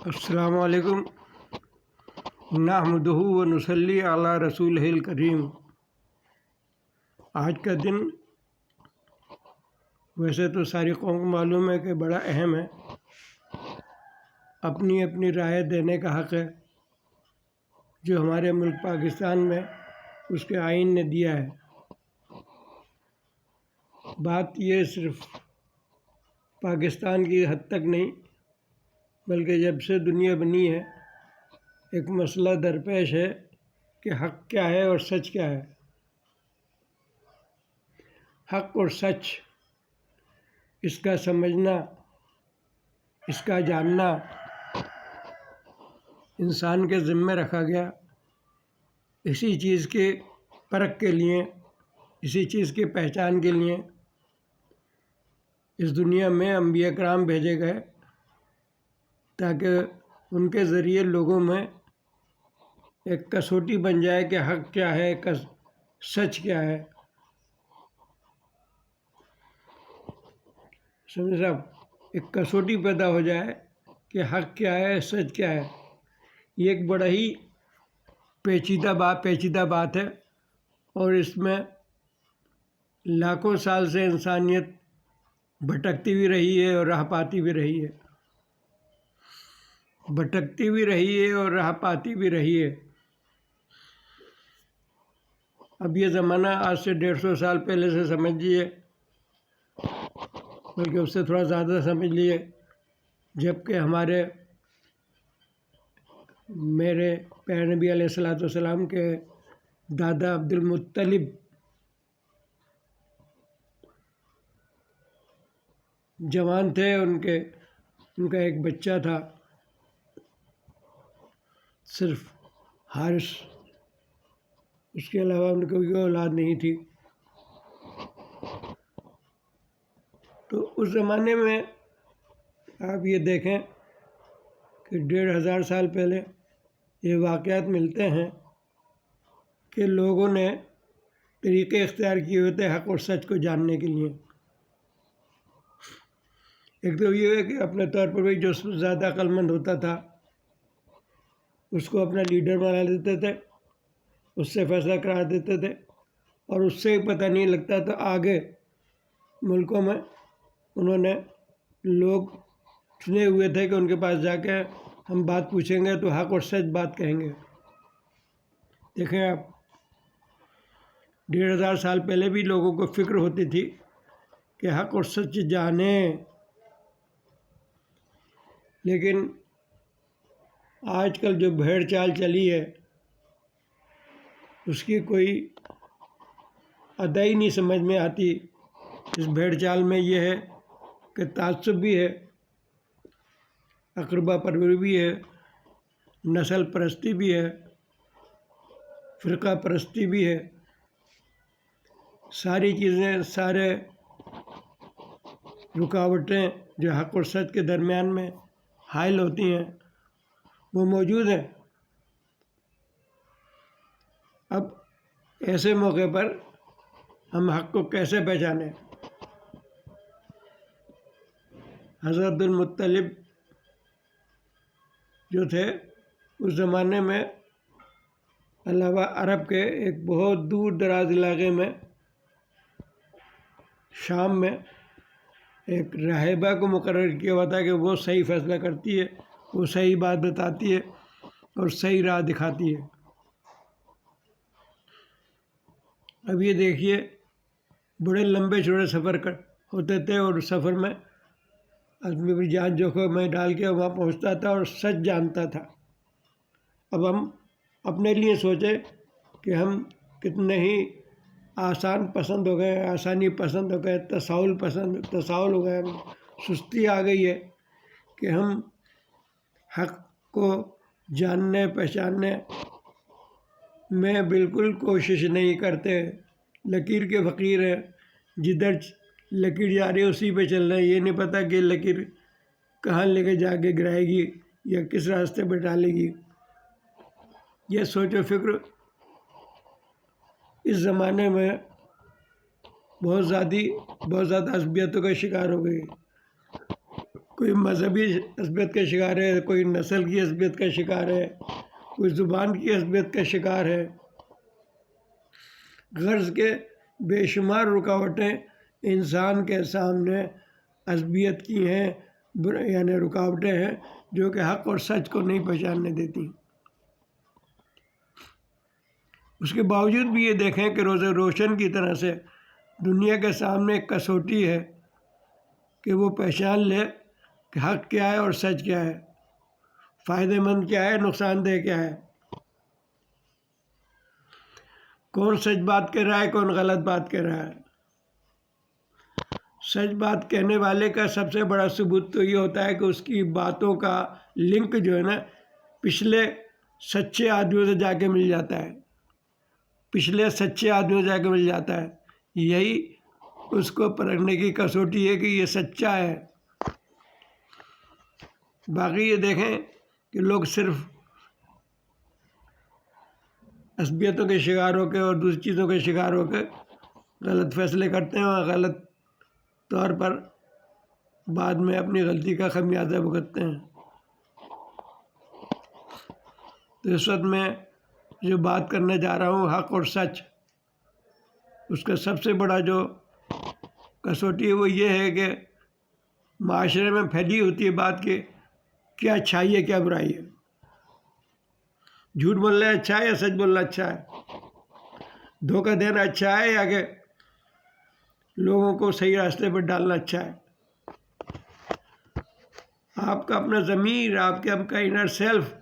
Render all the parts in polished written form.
السلام علیکم نحمدہ و نصلی علی رسولہ الکریم۔ آج کا دن ویسے تو ساری قوم کو معلوم ہے کہ بڑا اہم ہے، اپنی اپنی رائے دینے کا حق ہے جو ہمارے ملک پاکستان میں اس کے آئین نے دیا ہے۔ بات یہ صرف پاکستان کی حد تک نہیں بلکہ جب سے دنیا بنی ہے ایک مسئلہ درپیش ہے کہ حق کیا ہے اور سچ کیا ہے۔ حق اور سچ، اس کا سمجھنا، اس کا جاننا انسان کے ذمہ رکھا گیا، اسی چیز کے پرکھ کے لیے، اسی چیز کی پہچان کے لیے اس دنیا میں انبیاء کرام بھیجے گئے تاکہ ان کے ذریعے لوگوں میں ایک کسوٹی بن جائے کہ حق کیا ہے، سچ کیا ہے۔ سمجھ صاحب، ایک کسوٹی پیدا ہو جائے کہ حق کیا ہے، سچ کیا ہے۔ یہ ایک بڑا ہی پیچیدہ بات ہے اور اس میں لاکھوں سال سے انسانیت بھٹکتی بھی رہی ہے اور راہ پاتی بھی رہی ہے، اور راہ پاتی بھی رہی ہے۔ اب یہ زمانہ آج سے 150 سال پہلے سے سمجھ لیے، بلکہ اس سے تھوڑا زیادہ سمجھ لیے، جب کہ میرے پیارے نبی علیہ السلام کے دادا عبد المطلب جوان تھے، ان کا ایک بچہ تھا صرف حارث، اس کے علاوہ ان کو کوئی اولاد نہیں تھی۔ تو اس زمانے میں آپ یہ دیکھیں کہ 1500 سال پہلے یہ واقعات ملتے ہیں کہ لوگوں نے طریقے اختیار کیے ہوئے تھے حق اور سچ کو جاننے کے لیے۔ ایک تو یہ ہے کہ اپنے طور پر بھی جو زیادہ عقل مند ہوتا تھا اس کو اپنا لیڈر بنا دیتے تھے، اس سے فیصلہ کرا دیتے تھے، اور اس سے پتہ نہیں لگتا تو آگے ملکوں میں انہوں نے لوگ چنے ہوئے تھے کہ ان کے پاس جا کے ہم بات پوچھیں گے تو حق اور سچ بات کہیں گے۔ دیکھیں آپ، 1500 سال پہلے بھی لوگوں کو فکر ہوتی تھی کہ حق اور سچ جانیں، لیکن آج کل جو بھیڑ چال چلی ہے اس کی کوئی ادا ہی نہیں سمجھ میں آتی۔ اس بھیڑ چال میں یہ ہے کہ تعصب بھی ہے، اقربا پروری بھی ہے، نسل پرستی بھی ہے، فرقہ پرستی بھی ہے، ساری چیزیں، سارے رکاوٹیں جو حق اور سچ کے درمیان میں حائل ہوتی ہیں وہ موجود ہیں۔ اب ایسے موقع پر ہم حق کو کیسے پہچانیں؟ حضرت عبد المطلب جو تھے اس زمانے میں علاوہ عرب کے ایک بہت دور دراز علاقے میں شام میں ایک راہبہ کو مقرر کیا ہوا تھا کہ وہ صحیح فیصلہ کرتی ہے، وہ صحیح بات بتاتی ہے اور صحیح راہ دکھاتی ہے۔ اب یہ دیکھیے، بڑے لمبے چوڑے سفر ہوتے تھے اور اس سفر میں آدمی بھی جان جوکھم میں ڈال کے وہاں پہنچتا تھا اور سچ جانتا تھا۔ اب ہم اپنے لیے سوچیں کہ ہم کتنے ہی آسانی پسند ہو گئے، تساہل ہو گئے، سستی آ گئی ہے کہ ہم حق کو جاننے پہچاننے میں بالکل کوشش نہیں کرتے، لکیر کے فقیر ہیں، جدھر لکیر جا رہی ہے اسی پہ چل رہے ہیں، یہ نہیں پتہ کہ لکیر کہاں لے کے جا کے گرائے گی یا کس راستے پہ ڈالے گی۔ یہ سوچ و فکر اس زمانے میں بہت زیادہ عصبیتوں کا شکار ہو گئی۔ کوئی مذہبی عصبیت کا شکار ہے، کوئی نسل کی عصبیت کا شکار ہے، کوئی زبان کی عصبیت کا شکار ہے۔ غرض کے بے شمار رکاوٹیں انسان کے سامنے عصبیت کی ہیں، یعنی رکاوٹیں ہیں جو کہ حق اور سچ کو نہیں پہچاننے دیتی۔ اس کے باوجود بھی یہ دیکھیں کہ روز روشن کی طرح سے دنیا کے سامنے ایک کسوٹی ہے کہ وہ پہچان لے کہ حق کیا ہے اور سچ کیا ہے، فائدہ مند کیا ہے، نقصان دہ کیا ہے، کون سچ بات کر رہا ہے، کون غلط بات کر رہا ہے۔ سچ بات کہنے والے کا سب سے بڑا ثبوت تو یہ ہوتا ہے کہ اس کی باتوں کا لنک جو ہے نا پچھلے سچے آدمیوں سے جا کے مل جاتا ہے، پچھلے سچے آدمیوں سے جا کے مل جاتا ہے۔ یہی اس کو پرکھنے کی کسوٹی ہے کہ یہ سچا ہے۔ باقی یہ دیکھیں کہ لوگ صرف عصبیتوں کے شکار ہو کے اور دوسری چیزوں کے شکار ہو کے غلط فیصلے کرتے ہیں اور غلط طور پر بعد میں اپنی غلطی کا خمیازہ بھگتتے ہیں۔ تو اس وقت میں جو بات کرنے جا رہا ہوں حق اور سچ، اس کا سب سے بڑا جو کسوٹی ہے وہ یہ ہے کہ معاشرے میں پھیلی ہوتی ہے بات کہ کیا اچھائی ہے کیا برائی ہے، جھوٹ بولنا اچھا ہے یا سچ بولنا اچھا ہے، دھوکہ دینا اچھا ہے یا کہ لوگوں کو صحیح راستے پر ڈالنا اچھا ہے۔ آپ کا اپنا ضمیر، آپ کا انر سیلف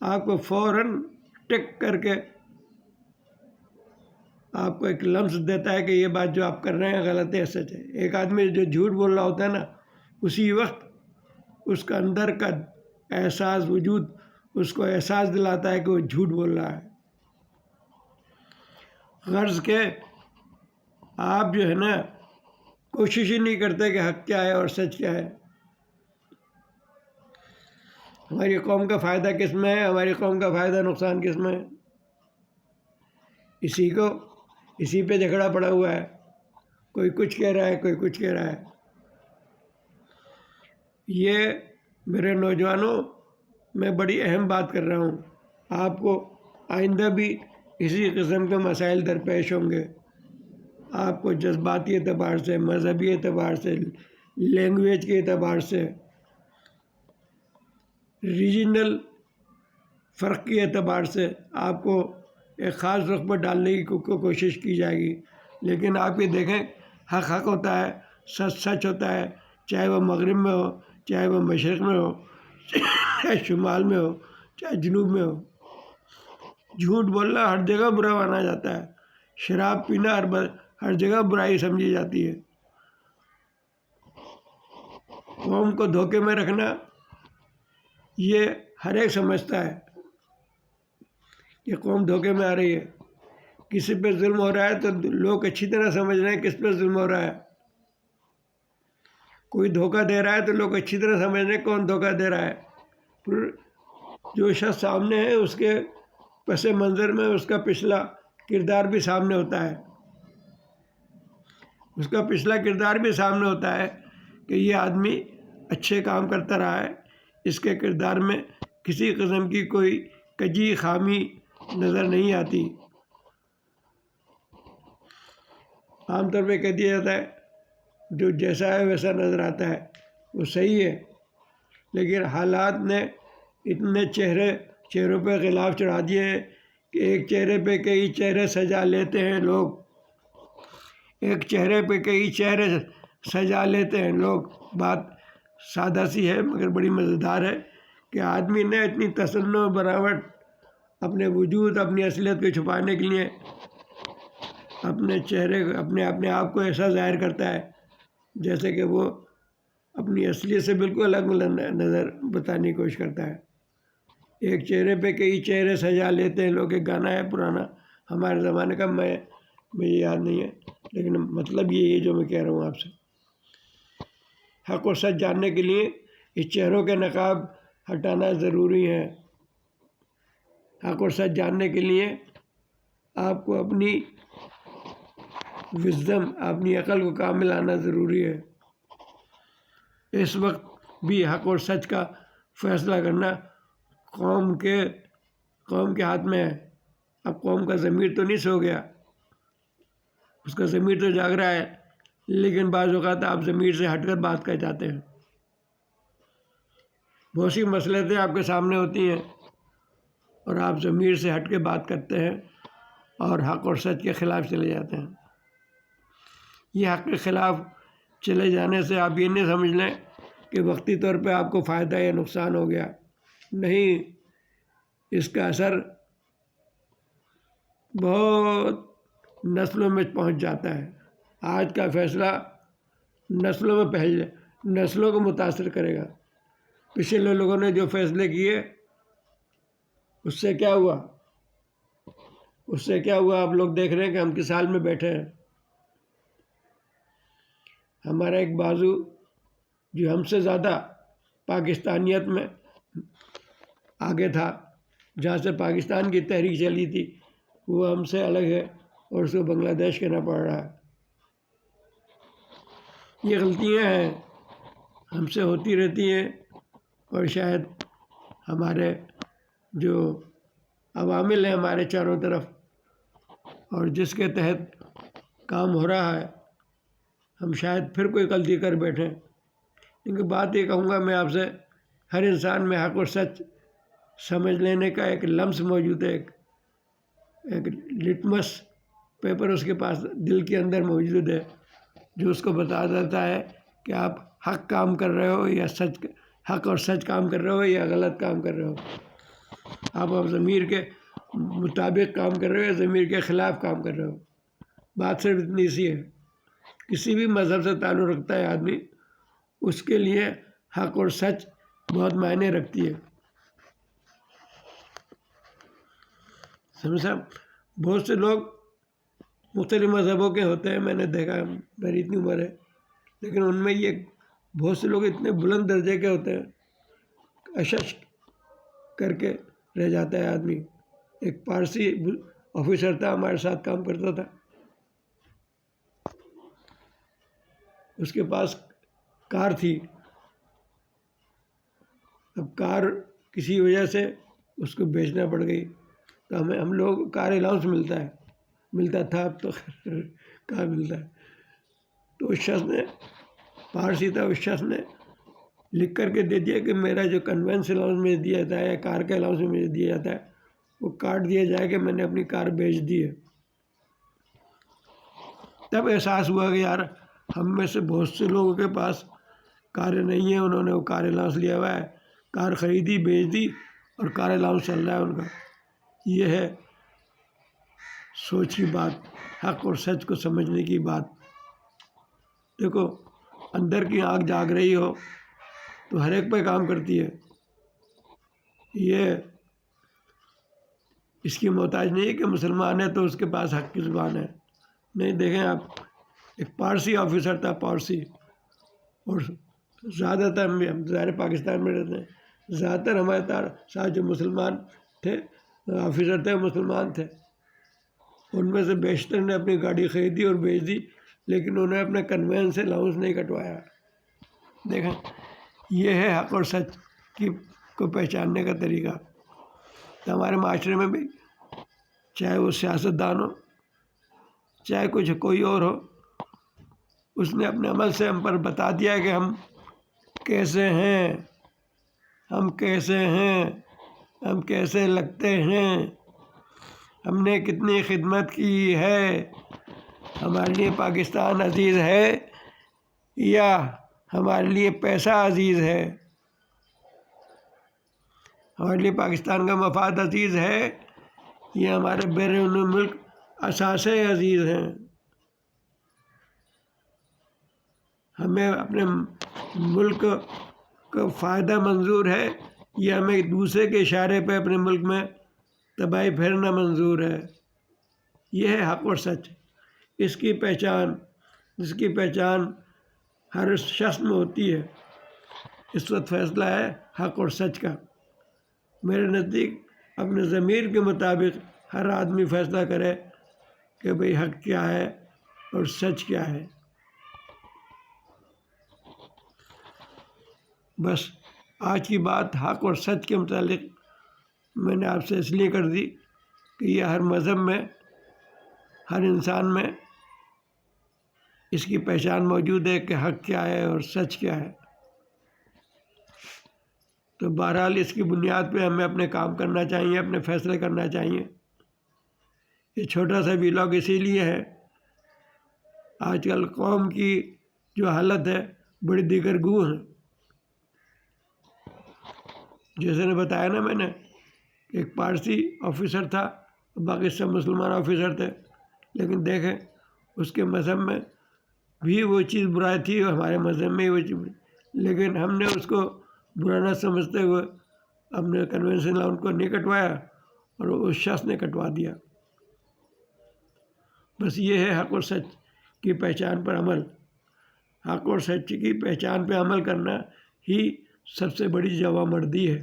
آپ کو فوراً ٹک کر کے آپ کو ایک لمس دیتا ہے کہ یہ بات جو آپ کر رہے ہیں غلط ہے، سچ ہے۔ ایک آدمی جو جھوٹ بول رہا ہوتا ہے نا، اسی وقت اس کا اندر کا احساس وجود اس کو احساس دلاتا ہے کہ وہ جھوٹ بول رہا ہے۔ غرض کہ آپ جو ہے نا کوشش ہی نہیں کرتے کہ حق کیا ہے اور سچ کیا ہے۔ ہماری قوم کا فائدہ کس میں ہے، ہماری قوم کا فائدہ نقصان کس میں ہے، اسی پہ جھگڑا پڑا ہوا ہے۔ کوئی کچھ کہہ رہا ہے، کوئی کچھ کہہ رہا ہے۔ یہ میرے نوجوانوں میں بڑی اہم بات کر رہا ہوں، آپ کو آئندہ بھی اسی قسم کے مسائل درپیش ہوں گے۔ آپ کو جذباتی اعتبار سے، مذہبی اعتبار سے، لینگویج کے اعتبار سے، ریجنل فرق کے اعتبار سے آپ کو ایک خاص رخ پر ڈالنے کی کوشش کی جائے گی۔ لیکن آپ یہ دیکھیں حق حق ہوتا ہے، سچ سچ ہوتا ہے، چاہے وہ مغرب میں ہو، چاہے وہ مشرق میں ہو، چاہے شمال میں ہو، چاہے جنوب میں ہو۔ جھوٹ بولنا ہر جگہ برا مانا جاتا ہے، شراب پینا ہر جگہ برائی سمجھی جاتی ہے۔ قوم کو دھوکے میں رکھنا یہ ہر ایک سمجھتا ہے کہ قوم دھوکے میں آ رہی ہے۔ کسی پہ ظلم ہو رہا ہے تو لوگ اچھی طرح سمجھ رہے ہیں کس پہ ظلم ہو رہا ہے۔ کوئی دھوکہ دے رہا ہے تو لوگ اچھی طرح سمجھ رہے ہیں کون دھوکہ دے رہا ہے۔ پھر جو شخص سامنے ہے اس کے پس منظر میں اس کا پچھلا کردار بھی سامنے ہوتا ہے، اس کا پچھلا کردار بھی سامنے ہوتا ہے کہ یہ آدمی اچھے کام کرتا رہا ہے، اس کے کردار میں کسی قسم کی کوئی کجی خامی نظر نہیں آتی۔ عام طور پہ کہہ دیا جاتا ہے جو جیسا ہے ویسا نظر آتا ہے، وہ صحیح ہے، لیکن حالات نے اتنے چہروں پہ غلاف چڑھا دیے ہیں کہ ایک چہرے پہ کئی چہرے سجا لیتے ہیں لوگ، ایک چہرے پہ کئی چہرے سجا لیتے ہیں لوگ۔ بات سادہ سی ہے مگر بڑی مزیدار ہے کہ آدمی نے اتنی تصنع و بناوٹ اپنے وجود، اپنی اصلیت کو چھپانے کے لیے اپنے چہرے اپنے آپ کو ایسا ظاہر کرتا ہے جیسے کہ وہ اپنی اصلیت سے بالکل الگ نظر بتانے کی کوشش کرتا ہے۔ ایک چہرے پہ کئی چہرے سجا لیتے ہیں لوگ، ایک گانا ہے پرانا ہمارے زمانے کا، مجھے یاد نہیں ہے، لیکن مطلب یہ ہے جو میں کہہ رہا ہوں آپ سے۔ حق و سچ جاننے کے لیے اس چہروں کے نقاب ہٹانا ضروری ہے۔ حق اور سچ جاننے کے لیے آپ کو اپنی وژڈم، اپنی عقل کو کام میں لانا ضروری ہے۔ اس وقت بھی حق اور سچ کا فیصلہ کرنا قوم کے ہاتھ میں ہے۔ اب قوم کا ضمیر تو نہیں سو گیا، اس کا ضمیر تو جاگ رہا ہے، لیکن بعض اوقات آپ ضمیر سے ہٹ کر بات کر جاتے ہیں۔ بہت سی مصلحتیں آپ کے سامنے ہوتی ہیں اور آپ ضمیر سے ہٹ کے بات کرتے ہیں اور حق اور سچ کے خلاف چلے جاتے ہیں۔ یہ حق کے خلاف چلے جانے سے آپ یہ نہیں سمجھ لیں کہ وقتی طور پہ آپ کو فائدہ یا نقصان ہو گیا، نہیں، اس کا اثر بہت نسلوں میں پہنچ جاتا ہے۔ آج کا فیصلہ نسلوں میں پھیل جائے، نسلوں کو متاثر کرے گا۔ پچھلے لوگوں نے جو فیصلے کیے اس سے کیا ہوا؟ آپ لوگ دیکھ رہے ہیں کہ ہم کس حال میں بیٹھے ہیں۔ ہمارا ایک بازو جو ہم سے زیادہ پاکستانیت میں آگے تھا، جہاں سے پاکستان کی تحریک چلی تھی، وہ ہم سے الگ ہے اور اس کو بنگلہ دیش کہنا پڑ رہا ہے۔ یہ غلطیاں ہیں، ہم سے ہوتی رہتی ہیں، اور شاید ہمارے جو عوامل ہیں ہمارے چاروں طرف اور جس کے تحت کام ہو رہا ہے، ہم شاید پھر کوئی غلطی کر بیٹھیں۔ لیکن بات یہ کہوں گا میں آپ سے، ہر انسان میں حق اور سچ سمجھ لینے کا ایک لمس موجود ہے، ایک لٹمس پیپر اس کے پاس دل کے اندر موجود ہے، جو اس کو بتا دیتا ہے کہ آپ حق کام کر رہے ہو یا حق اور سچ کام کر رہے ہو یا غلط کام کر رہے ہو۔ آپ ضمیر کے مطابق کام کر رہے ہو یا ضمیر کے خلاف کام کر رہے ہو۔ بات صرف اتنی سی ہے۔ کسی بھی مذہب سے تعلق رکھتا ہے آدمی، اس کے لیے حق اور سچ بہت معنی رکھتی ہے۔ سمجھ صاحب، بہت سے لوگ مختلف مذہبوں کے ہوتے ہیں، میں نے دیکھا ہے، میری اتنی عمر ہے، لیکن ان میں یہ بہت سے لوگ اتنے بلند درجے کے ہوتے ہیں، اشش کر کے رہ جاتا ہے آدمی۔ ایک پارسی آفیسر تھا، ہمارے ساتھ کام کرتا تھا، اس کے پاس کار تھی۔ اب کار کسی وجہ سے اس کو بیچنا پڑ گئی، تو ہم لوگ کار الاؤنس ملتا تھا، اب تو کہاں ملتا ہے۔ تو اس شخص نے، پارسی تھا، اس شخص نے لکھ کر کے دے دیا کہ میرا جو کنوینس الاؤنس مجھے دیا جاتا ہے یا کار کا الاؤنس مجھے دیا جاتا ہے، وہ کاٹ دیا جائے کہ میں نے اپنی کار بیچ دی ہے۔ تب احساس ہوا کہ یار، ہم میں سے بہت سے لوگوں کے پاس کاریں نہیں ہیں، انہوں نے وہ کار الاؤنس لیا ہوا ہے، کار خریدی، بیچ دی، اور کار الاؤنس چل رہا ہے ان کا۔ یہ ہے سوچ کی بات، حق اور سچ کو سمجھنے کی بات۔ دیکھو، اندر کی آنکھ جاگ رہی ہو تو ہر ایک پہ کام کرتی ہے، یہ اس کی محتاج نہیں ہے کہ مسلمان ہے تو اس کے پاس حق کی زبان ہے۔ نہیں، دیکھیں آپ، ایک پارسی آفیسر تھا، پارسی، اور زیادہ تر ہم ظاہر پاکستان میں رہتے ہیں، زیادہ تر ہمارے ساتھ جو مسلمان تھے، آفیسر تھے، مسلمان تھے۔ ان میں سے بیشتر نے اپنی گاڑی خریدی اور بیچ دی، لیکن انہوں نے اپنے کنوینس الاؤنس نہیں کٹوایا۔ دیکھیں، یہ ہے حق اور سچ کو پہچاننے کا طریقہ۔ تو ہمارے معاشرے میں بھی، چاہے وہ سیاستدان ہو، چاہے کچھ کوئی اور ہو، اس نے اپنے عمل سے ہم پر بتا دیا کہ ہم کیسے ہیں، ہم کیسے لگتے ہیں، ہم نے کتنی خدمت کی ہے، ہمارے لیے پاکستان عزیز ہے یا ہمارے لیے پیسہ عزیز ہے، ہمارے لیے پاکستان کا مفاد عزیز ہے یا ہمارے بیرون ملک اثاثے عزیز ہیں۔ ہمیں اپنے ملک کا فائدہ منظور ہے یا ہمیں دوسرے کے اشارے پہ اپنے ملک میں تباہی پھیرنا منظور ہے۔ یہ ہے حق اور سچ۔ اس کی پہچان ہر شخص میں ہوتی ہے۔ اس وقت فیصلہ ہے حق اور سچ کا۔ میرے نزدیک اپنے ضمیر کے مطابق ہر آدمی فیصلہ کرے کہ بھئی حق کیا ہے اور سچ کیا ہے۔ بس آج کی بات حق اور سچ کے متعلق میں نے آپ سے اس لیے کر دی کہ یہ ہر مذہب میں، ہر انسان میں اس کی پہچان موجود ہے کہ حق کیا ہے اور سچ کیا ہے۔ تو بہرحال اس کی بنیاد پہ ہمیں اپنے کام کرنا چاہیے، اپنے فیصلے کرنا چاہیے۔ یہ چھوٹا سا ویلاگ اسی لیے ہے، آج کل قوم کی جو حالت ہے بڑی دیگر گو ہے۔ جیسے نے بتایا نا میں نے، ایک پارسی آفیسر تھا، باقی سب مسلمان آفیسر تھے، لیکن دیکھیں اس کے مذہب میں بھی وہ چیز برائی تھی اور ہمارے مذہب میں وہ چیز، لیکن ہم نے اس کو برا نہ سمجھتے ہوئے ہم نے کنونشن ان کو نہیں کٹوایا اور اس شخص نے کٹوا دیا۔ بس یہ ہے حق اور سچ کی پہچان پر عمل۔ حق اور سچ کی پہچان پہ عمل کرنا ہی سب سے بڑی جوانمردی ہے۔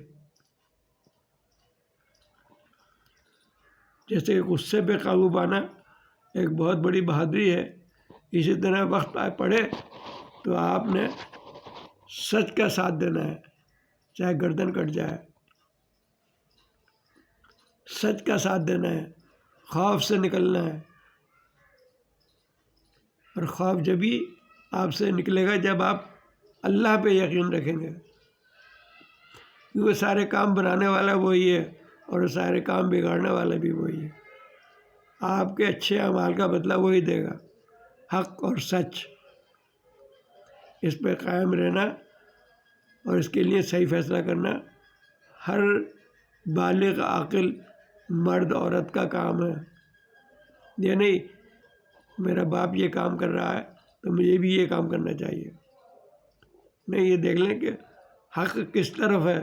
جیسے غصے پہ قابو پانا ایک بہت بڑی بہادری ہے، اسی طرح وقت پڑے تو آپ نے سچ کا ساتھ دینا ہے، چاہے گردن کٹ جائے، سچ کا ساتھ دینا ہے، خوف سے نکلنا ہے۔ اور خوف جبھی آپ سے نکلے گا جب آپ اللہ پہ یقین رکھیں گے، کیونکہ سارے کام بنانے والا وہی ہے اور سارے کام بگاڑنے والا بھی وہی ہے۔ آپ کے اچھے اعمال کا بدلہ وہی دے گا۔ حق اور سچ، اس پہ قائم رہنا اور اس کے لیے صحیح فیصلہ کرنا ہر بالغ عاقل مرد عورت کا کام ہے۔ یہ نہیں میرا باپ یہ کام کر رہا ہے تو مجھے بھی یہ کام کرنا چاہیے، نہیں، یہ دیکھ لیں کہ حق کس طرف ہے،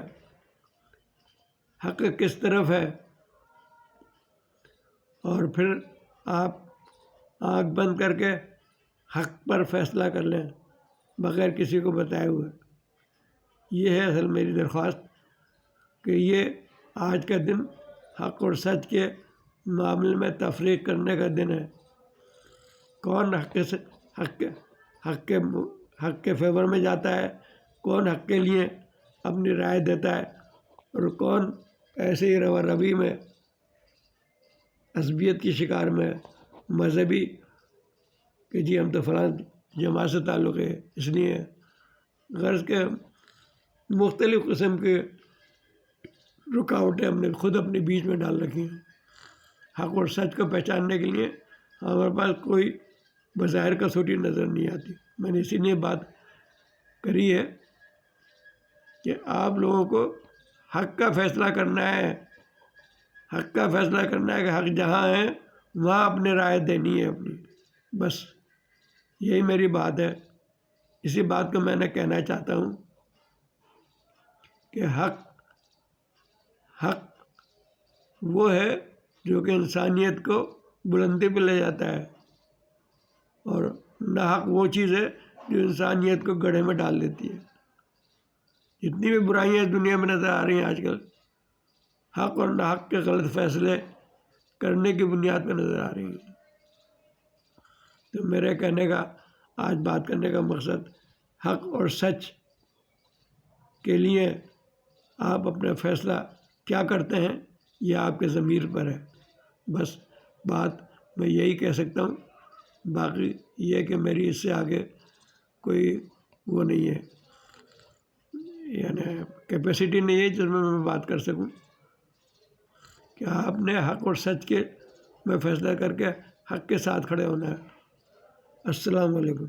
حق کس طرف ہے، اور پھر آپ آنکھ بند کر کے حق پر فیصلہ کر لیں بغیر کسی کو بتائے ہوئے۔ یہ ہے اصل میری درخواست کہ یہ آج کا دن حق اور سچ کے معاملے میں تفریق کرنے کا دن ہے۔ کون حق کے فیور میں جاتا ہے، کون حق کے لیے اپنی رائے دیتا ہے، اور کون ایسے ہی روا روی میں عصبیت کی شکار میں مذہبی کہ جی ہم تو فلاں جماعت سے تعلق ہے اس لیے غرض کے مختلف قسم کے رکاوٹیں ہم نے خود اپنے بیچ میں ڈال رکھی ہیں۔ حق اور سچ کو پہچاننے کے لیے ہمارے پاس کوئی بظاہر کسوٹی نظر نہیں آتی۔ میں نے اسی لیے بات کری ہے کہ آپ لوگوں کو حق کا فیصلہ کرنا ہے، حق کا فیصلہ کرنا ہے کہ حق جہاں ہے وہاں اپنے رائے دینی ہے اپنی، بس یہی میری بات ہے۔ اسی بات کو میں نے کہنا چاہتا ہوں کہ حق وہ ہے جو کہ انسانیت کو بلندی پہ لے جاتا ہے، اور ناحق وہ چیز ہے جو انسانیت کو گڑھے میں ڈال دیتی ہے۔ جتنی بھی برائیاں اس دنیا میں نظر آ رہی ہیں آج کل، حق اور ناحق کے غلط فیصلے کرنے کی بنیاد پہ نظر آ رہی ہیں۔ تو میرے کہنے کا، آج بات کرنے کا مقصد حق اور سچ کے لیے آپ اپنا فیصلہ کیا کرتے ہیں یہ آپ کے ضمیر پر ہے۔ بس بات میں یہی کہہ سکتا ہوں، باقی یہ کہ میری اس سے آگے کوئی وہ نہیں ہے، یعنی کیپیسٹی نہیں ہے جس میں بات کر سکوں کہ آپ نے حق اور سچ کے میں فیصلہ کر کے حق کے ساتھ کھڑے ہونا ہے۔ السلام علیکم۔